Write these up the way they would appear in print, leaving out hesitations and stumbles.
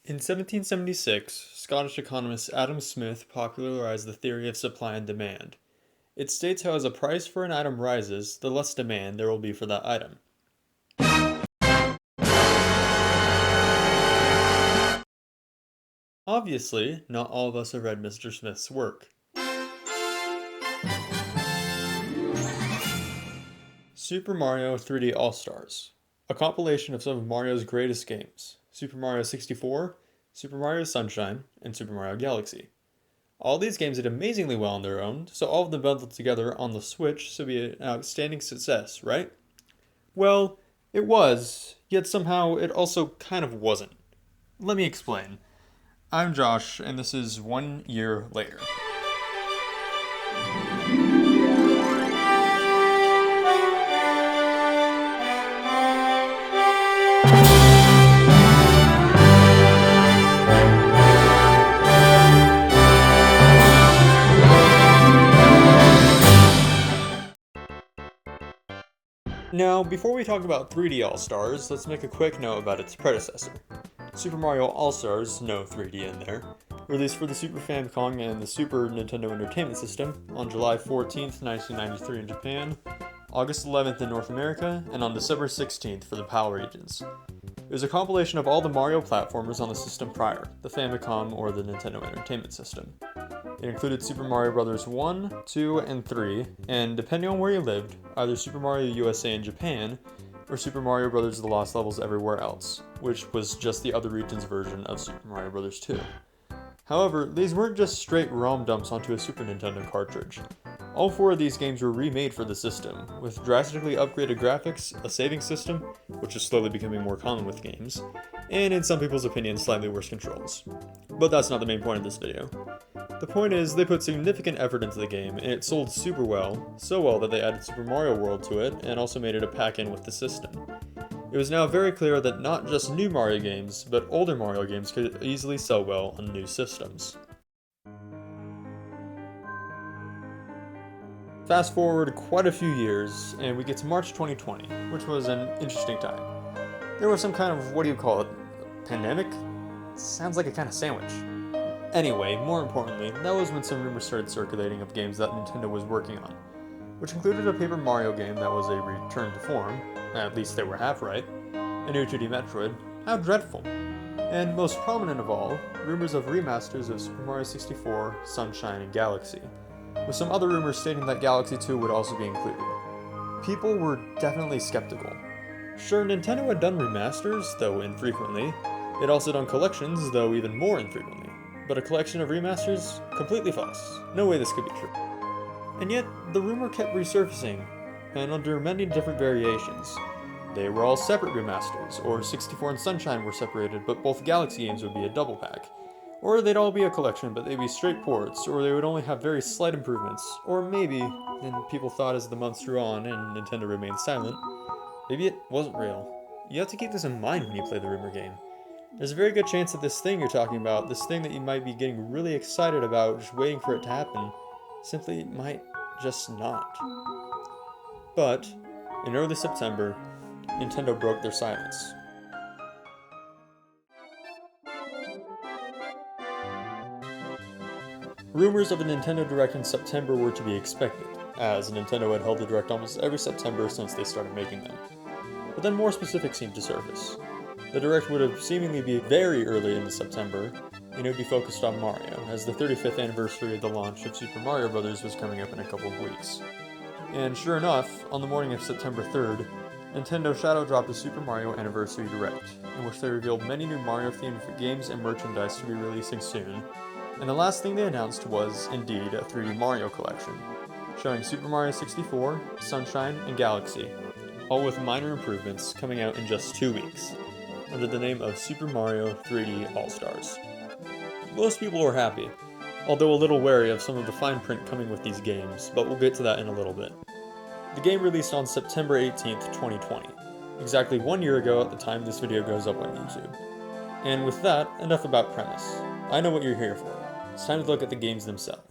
In 1776, Scottish economist Adam Smith popularized the theory of supply and demand. It states how as the price for an item rises, the less demand there will be for that item. Obviously, not all of us have read Mr. Smith's work. Super Mario 3D All-Stars, a compilation of some of Mario's greatest games, Super Mario 64, Super Mario Sunshine, and Super Mario Galaxy. All these games did amazingly well on their own, so all of them bundled together on the Switch should be an outstanding success, right? Well, it was, yet somehow it also kind of wasn't. Let me explain. I'm Josh, and this is 1 year later. Now, before we talk about 3D All-Stars, let's make a quick note about its predecessor. Super Mario All-Stars, no 3D in there, released for the Super Famicom and the Super Nintendo Entertainment System on July 14th, 1993 in Japan, August 11th in North America, and on December 16th for the PAL regions. It was a compilation of all the Mario platformers on the system prior, the Famicom or the Nintendo Entertainment System. It included Super Mario Bros. 1, 2, and 3, and depending on where you lived, either Super Mario USA in Japan, or Super Mario Bros. The Lost Levels everywhere else, which was just the other region's version of Super Mario Bros. 2. However, these weren't just straight ROM dumps onto a Super Nintendo cartridge. All 4 of these games were remade for the system, with drastically upgraded graphics, a saving system, which is slowly becoming more common with games, and in some people's opinion, slightly worse controls. But that's not the main point of this video. The point is, they put significant effort into the game, and it sold super well, so well that they added Super Mario World to it, and also made it a pack-in with the system. It was now very clear that not just new Mario games, but older Mario games could easily sell well on new systems. Fast forward quite a few years, and we get to March 2020, which was an interesting time. There was some kind of, what do you call it, pandemic? Sounds like a kind of sandwich. Anyway, more importantly, that was when some rumors started circulating of games that Nintendo was working on, which included a Paper Mario game that was a return to form, at least they were half right, a new 2D Metroid, how dreadful, and most prominent of all, rumors of remasters of Super Mario 64, Sunshine, and Galaxy, with some other rumors stating that Galaxy 2 would also be included. People were definitely skeptical. Sure, Nintendo had done remasters, though infrequently. They'd also done collections, though even more infrequently. But a collection of remasters? Completely false. No way this could be true. And yet, the rumor kept resurfacing, and under many different variations. They were all separate remasters, or 64 and Sunshine were separated, but both Galaxy games would be a double pack. Or they'd all be a collection, but they'd be straight ports, or they would only have very slight improvements. Or maybe, and people thought as the months drew on and Nintendo remained silent, maybe it wasn't real. You have to keep this in mind when you play the rumor game. There's a very good chance that this thing you're talking about, this thing that you might be getting really excited about, just waiting for it to happen, simply might just not. But, in early September, Nintendo broke their silence. Rumors of a Nintendo Direct in September were to be expected, as Nintendo had held the Direct almost every September since they started making them. But then more specifics seemed to surface. The Direct would have seemingly be very early in September, and it would be focused on Mario, as the 35th anniversary of the launch of Super Mario Bros. Was coming up in a couple of weeks. And sure enough, on the morning of September 3rd, Nintendo shadow dropped a Super Mario Anniversary Direct, in which they revealed many new Mario-themed games and merchandise to be releasing soon, and the last thing they announced was, indeed, a 3D Mario collection, showing Super Mario 64, Sunshine, and Galaxy, all with minor improvements coming out in just 2 weeks, under the name of Super Mario 3D All-Stars. Most people were happy, although a little wary of some of the fine print coming with these games, but we'll get to that in a little bit. The game released on September 18th, 2020, exactly 1 year ago at the time this video goes up on YouTube. And with that, enough about premise. I know what you're here for. It's time to look at the games themselves.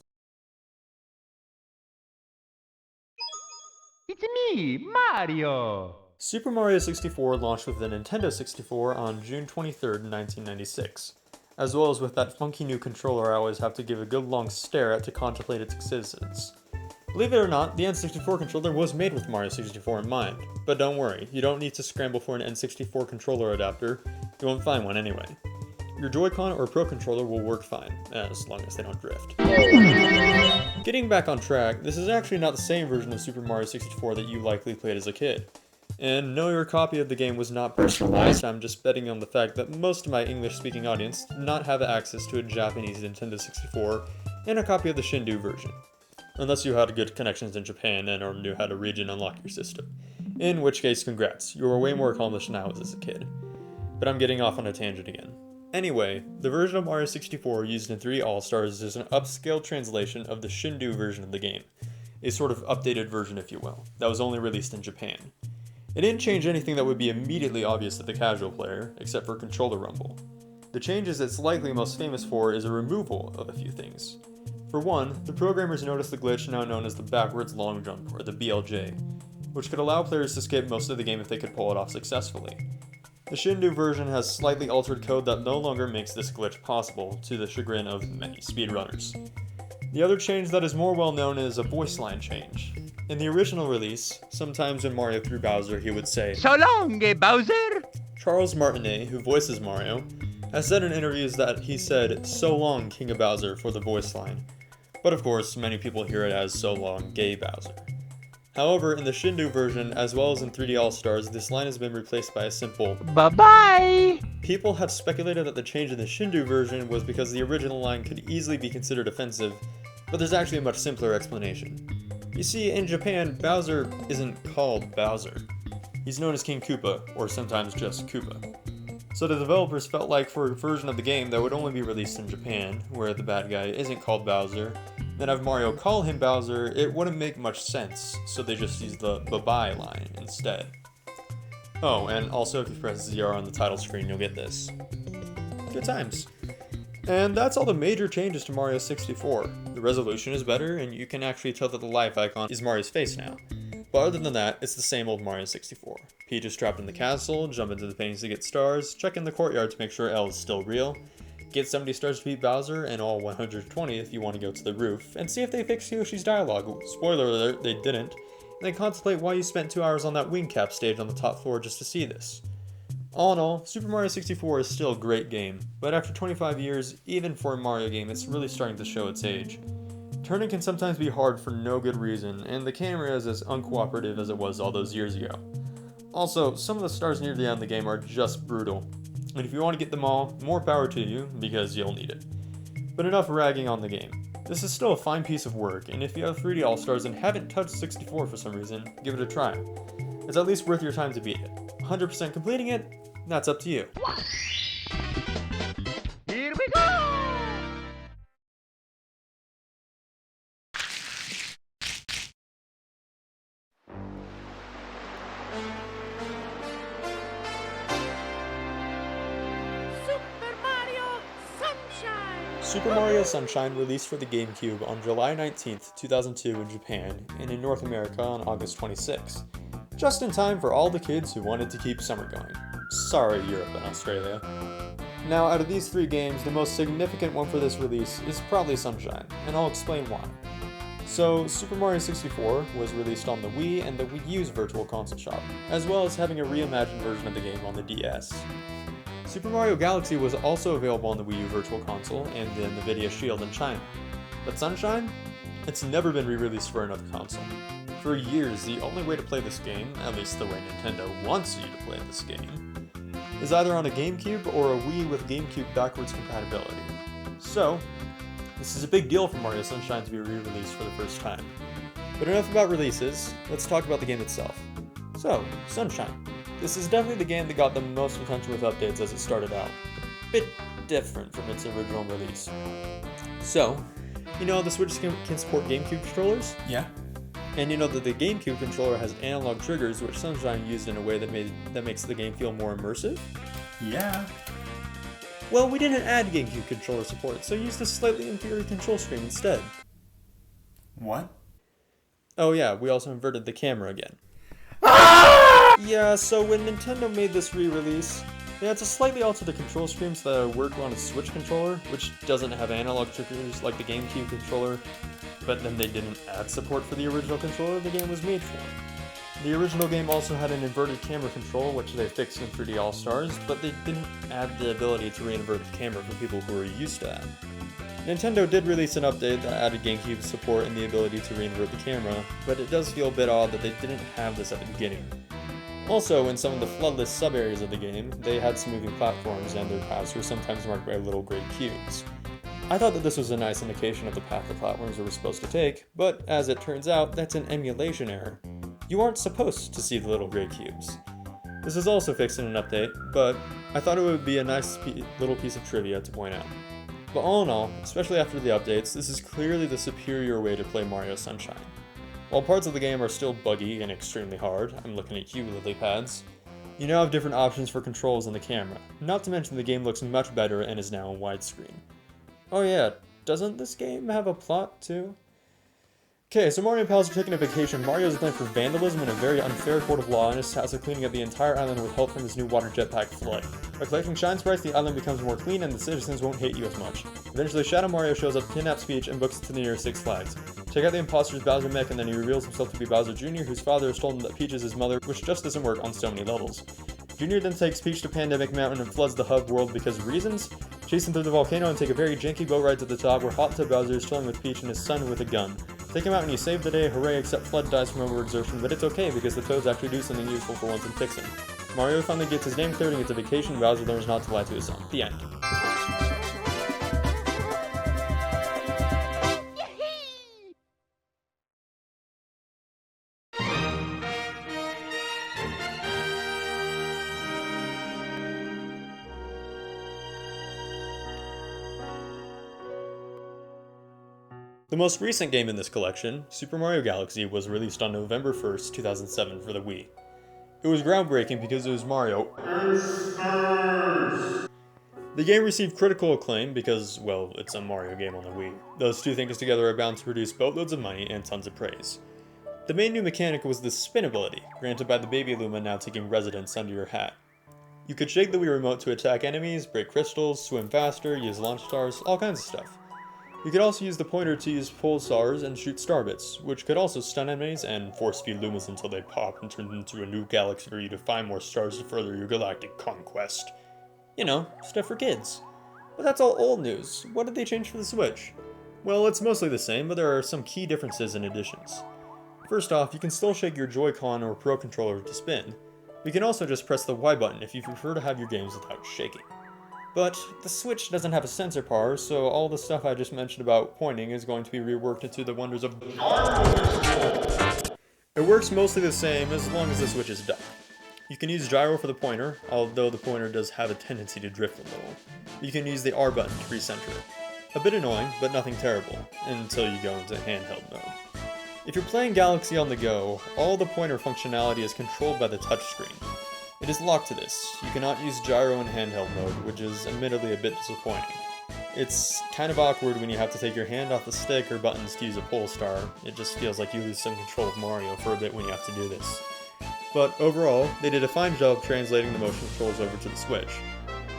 It's me, Mario! Super Mario 64 launched with the Nintendo 64 on June 23, 1996. as well as with that funky new controller I always have to give a good long stare at to contemplate its existence. Believe it or not, the N64 controller was made with Mario 64 in mind, but don't worry, you don't need to scramble for an N64 controller adapter, you won't find one anyway. Your Joy-Con or Pro Controller will work fine, as long as they don't drift. Getting back on track, this is actually not the same version of Super Mario 64 that you likely played as a kid. And no, your copy of the game was not personalized. I'm just betting on the fact that most of my English-speaking audience did not have access to a Japanese Nintendo 64 and a copy of the Shindu version. Unless you had good connections in Japan and or knew how to region unlock your system. In which case, congrats, you were way more accomplished than I was as a kid. But I'm getting off on a tangent again. Anyway, the version of Mario 64 used in 3D All-Stars is an upscaled translation of the Shindu version of the game. A sort of updated version, if you will, that was only released in Japan. It didn't change anything that would be immediately obvious to the casual player, except for controller rumble. The changes it's likely most famous for is a removal of a few things. For one, the programmers noticed the glitch now known as the backwards long jump, or the BLJ, which could allow players to skip most of the game if they could pull it off successfully. The Shindu version has slightly altered code that no longer makes this glitch possible, to the chagrin of many speedrunners. The other change that is more well known is a voice line change. In the original release, sometimes when Mario threw Bowser he would say, So long, Bowser! Charles Martinet, who voices Mario, has said in interviews that he said, "So long, King of Bowser," for the voice line. But of course, many people hear it as "So long, Gay Bowser." However, in the Shindu version, as well as in 3D All-Stars, this line has been replaced by a simple Bye-bye! People have speculated that the change in the Shindu version was because the original line could easily be considered offensive, but there's actually a much simpler explanation. You see, in Japan, Bowser isn't called Bowser. He's known as King Koopa, or sometimes just Koopa. So the developers felt like for a version of the game that would only be released in Japan, where the bad guy isn't called Bowser, then have Mario call him Bowser, it wouldn't make much sense, so they just used the bye-bye line instead. Oh, and also if you press ZR on the title screen, you'll get this. Good times. And that's all the major changes to Mario 64. The resolution is better, and you can actually tell that the life icon is Mario's face now. But other than that, it's the same old Mario 64. Peach is trapped in the castle, jump into the paintings to get stars, check in the courtyard to make sure L is still real, get 70 stars to beat Bowser, and all 120 if you want to go to the roof, and see if they fixed Yoshi's dialogue. Spoiler alert, they didn't. And then contemplate why you spent 2 hours on that wing cap stage on the top floor just to see this. All in all, Super Mario 64 is still a great game, but after 25 years, even for a Mario game, it's really starting to show its age. Turning can sometimes be hard for no good reason, and the camera is as uncooperative as it was all those years ago. Also, some of the stars near the end of the game are just brutal, and if you want to get them all, more power to you, because you'll need it. But enough ragging on the game. This is still a fine piece of work, and if you have 3D All-Stars and haven't touched 64 for some reason, give it a try. It's at least worth your time to beat it. 100% completing it? That's up to you. Here we go! Super Mario Sunshine released for the GameCube on July 19th, 2002 in Japan, and in North America on August 26th. Just in time for all the kids who wanted to keep summer going. Sorry, Europe and Australia. Now, out of these 3 games, the most significant one for this release is probably Sunshine, and I'll explain why. So, Super Mario 64 was released on the Wii and the Wii U's Virtual Console shop, as well as having a reimagined version of the game on the DS. Super Mario Galaxy was also available on the Wii U Virtual Console and the Nvidia Shield in China. But Sunshine? It's never been re-released for another console. For years, the only way to play this game, at least the way Nintendo wants you to play this game, is either on a GameCube or a Wii with GameCube backwards compatibility. So, this is a big deal for Mario Sunshine to be re-released for the first time. But enough about releases, let's talk about the game itself. So, Sunshine. This is definitely the game that got the most attention with updates as it started out. A bit different from its original release. So, you know the Switch can support GameCube controllers? Yeah. And you know that the GameCube controller has analog triggers, which Sunshine used in a way that makes the game feel more immersive? Yeah. Well, we didn't add GameCube controller support, so use the slightly inferior control screen instead. What? Oh yeah, we also inverted the camera again. Yeah, so when Nintendo made this re-release, They had to slightly alter the control streams that work on a Switch controller, which doesn't have analog triggers like the GameCube controller, but then they didn't add support for the original controller the game was made for. The original game also had an inverted camera control, which they fixed in 3D All-Stars, but they didn't add the ability to re-invert the camera for people who were used to that. Nintendo did release an update that added GameCube support and the ability to re-invert the camera, but it does feel a bit odd that they didn't have this at the beginning. Also, in some of the floodless sub-areas of the game, they had some moving platforms and their paths were sometimes marked by little gray cubes. I thought that this was a nice indication of the path the platforms were supposed to take, but as it turns out, that's an emulation error. You aren't supposed to see the little gray cubes. This is also fixed in an update, but I thought it would be a nice little piece of trivia to point out. But all in all, especially after the updates, this is clearly the superior way to play Mario Sunshine. While parts of the game are still buggy and extremely hard, I'm looking at you, lily pads, you now have different options for controls on the camera, not to mention the game looks much better and is now in widescreen. Oh yeah, doesn't this game have a plot too? Okay, so Mario and pals are taking a vacation. Mario is blamed for vandalism in a very unfair court of law and is tasked with cleaning up the entire island with help from his new water jetpack Flood. By collecting shine sprites, the island becomes more clean and the citizens won't hate you as much. Eventually, Shadow Mario shows up, kidnaps Peach, and books it to the nearest Six Flags. Check out the imposter's Bowser mech, and then he reveals himself to be Bowser Jr., whose father has told him that Peach is his mother, which just doesn't work on so many levels. Jr. then takes Peach to Pandemic Mountain and floods the hub world because reasons? Chase him through the volcano and take a very janky boat ride to the top where Hot Tub Bowser is chilling with Peach and his son with a gun. Take him out and you save the day, hooray, except Flood dies from overexertion, but it's okay because the Toads actually do something useful for once and fix him. Mario finally gets his name cleared and gets a vacation, Bowser learns not to lie to his son. The end. The most recent game in this collection, Super Mario Galaxy, was released on November 1st, 2007 for the Wii. It was groundbreaking because it was Mario ALL+STARS. The game received critical acclaim because, well, it's a Mario game on the Wii. Those two things together are bound to produce boatloads of money and tons of praise. The main new mechanic was the spin ability, granted by the Baby Luma now taking residence under your hat. You could shake the Wii Remote to attack enemies, break crystals, swim faster, use launch stars, all kinds of stuff. You could also use the pointer to use pulsars and shoot starbits, which could also stun enemies and force feed Lumas until they pop and turn into a new galaxy for you to find more stars to further your galactic conquest. You know, stuff for kids. But that's all old news. What did they change for the Switch? Well, it's mostly the same, but there are some key differences and additions. First off, you can still shake your Joy-Con or Pro Controller to spin. You can also just press the Y button if you prefer to have your games without shaking. But the Switch doesn't have a sensor power, so all the stuff I just mentioned about pointing is going to be reworked into the wonders of gyro. It works mostly the same as long as the Switch is docked. You can use gyro for the pointer, although the pointer does have a tendency to drift a little. You can use the R button to recenter it. A bit annoying, but nothing terrible, until you go into handheld mode. If you're playing Galaxy on the go, all the pointer functionality is controlled by the touchscreen. It is locked to this. You cannot use gyro in handheld mode, which is admittedly a bit disappointing. It's kind of awkward when you have to take your hand off the stick or buttons to use a pull star. It just feels like you lose some control of Mario for a bit when you have to do this. But overall, they did a fine job translating the motion controls over to the Switch.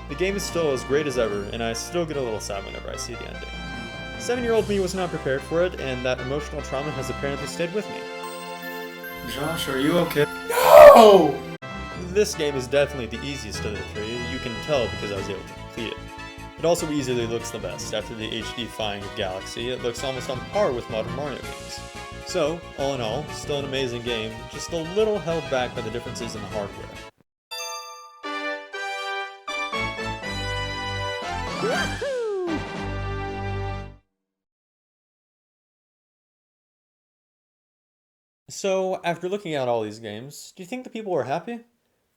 The game is still as great as ever, and I still get a little sad whenever I see the ending. 7-year-old me was not prepared for it, and that emotional trauma has apparently stayed with me. Josh, are you okay? No! This game is definitely the easiest of the three, you can tell because I was able to complete it. It also easily looks the best. After the HD-fying of Galaxy, it looks almost on par with modern Mario games. So, all in all, still an amazing game, just a little held back by the differences in the hardware. So, after looking at all these games, do you think the people are happy?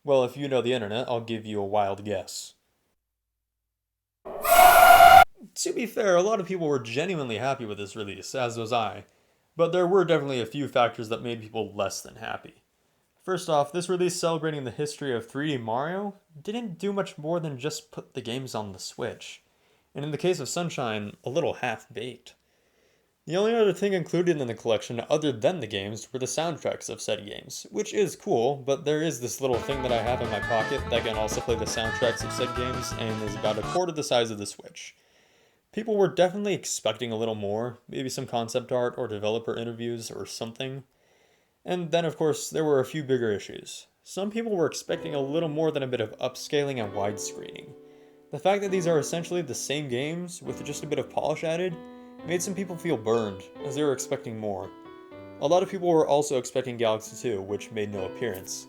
Well, if you know the internet, I'll give you a wild guess. To be fair, a lot of people were genuinely happy with this release, as was I. But there were definitely a few factors that made people less than happy. First off, this release celebrating the history of 3D Mario didn't do much more than just put the games on the Switch. And in the case of Sunshine, a little half-baked. The only other thing included in the collection other than the games were the soundtracks of said games, which is cool, but there is this little thing that I have in my pocket that can also play the soundtracks of said games and is about a quarter the size of the Switch. People were definitely expecting a little more, maybe some concept art or developer interviews or something. And then, of course, there were a few bigger issues. Some people were expecting a little more than a bit of upscaling and widescreening. The fact that these are essentially the same games with just a bit of polish added made some people feel burned, as they were expecting more. A lot of people were also expecting Galaxy 2, which made no appearance.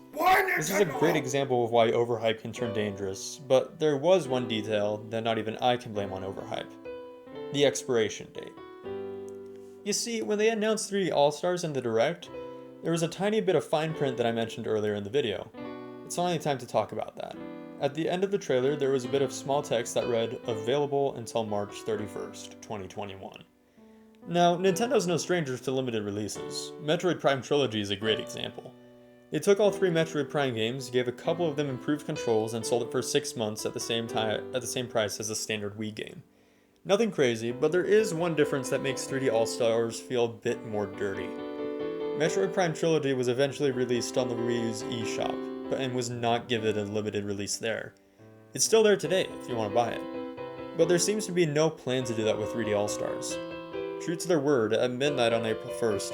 This is a great example of why overhype can turn dangerous, but there was one detail that not even I can blame on overhype. The expiration date. You see, when they announced 3D All-Stars in the Direct, there was a tiny bit of fine print that I mentioned earlier in the video. It's only time to talk about that. At the end of the trailer, there was a bit of small text that read, "Available until March 31st, 2021. Now, Nintendo's no strangers to limited releases. Metroid Prime Trilogy is a great example. They took all 3 Metroid Prime games, gave a couple of them improved controls, and sold it for 6 months at the same price as a standard Wii game. Nothing crazy, but there is one difference that makes 3D All-Stars feel a bit more dirty. Metroid Prime Trilogy was eventually released on the Wii U's eShop, and was not given a limited release there. It's still there today if you want to buy it. But there seems to be no plan to do that with 3D All-Stars. True to their word, at midnight on April 1st,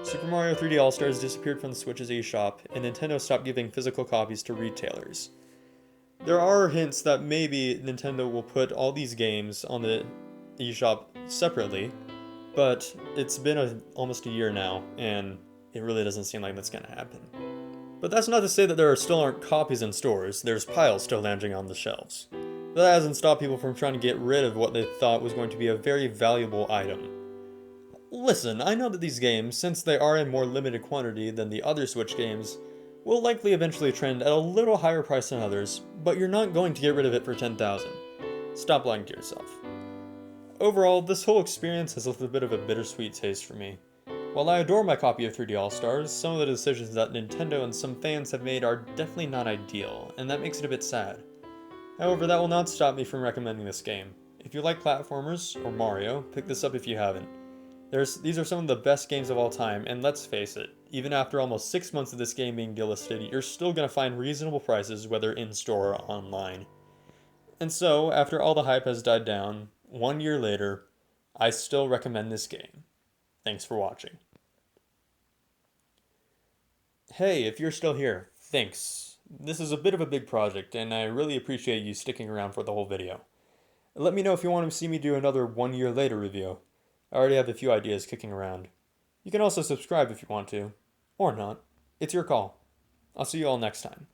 Super Mario 3D All-Stars disappeared from the Switch's eShop, and Nintendo stopped giving physical copies to retailers. There are hints that maybe Nintendo will put all these games on the eShop separately, but it's been almost a year now, and it really doesn't seem like that's going to happen. But that's not to say that there still aren't copies in stores. There's piles still lounging on the shelves. That hasn't stopped people from trying to get rid of what they thought was going to be a very valuable item. Listen, I know that these games, since they are in more limited quantity than the other Switch games, will likely eventually trend at a little higher price than others, but you're not going to get rid of it for $10,000. Stop lying to yourself. Overall, this whole experience has left a bit of a bittersweet taste for me. While I adore my copy of 3D All-Stars, some of the decisions that Nintendo and some fans have made are definitely not ideal, and that makes it a bit sad. However, that will not stop me from recommending this game. If you like platformers, or Mario, pick this up if you haven't. These are some of the best games of all time, and let's face it, even after almost 6 months of this game being delisted, you're still going to find reasonable prices whether in-store or online. And so, after all the hype has died down, 1 year later, I still recommend this game. Thanks for watching. Hey, if you're still here, thanks. This is a bit of a big project, and I really appreciate you sticking around for the whole video. Let me know if you want to see me do another 1 year later review. I already have a few ideas kicking around. You can also subscribe if you want to, or not. It's your call. I'll see you all next time.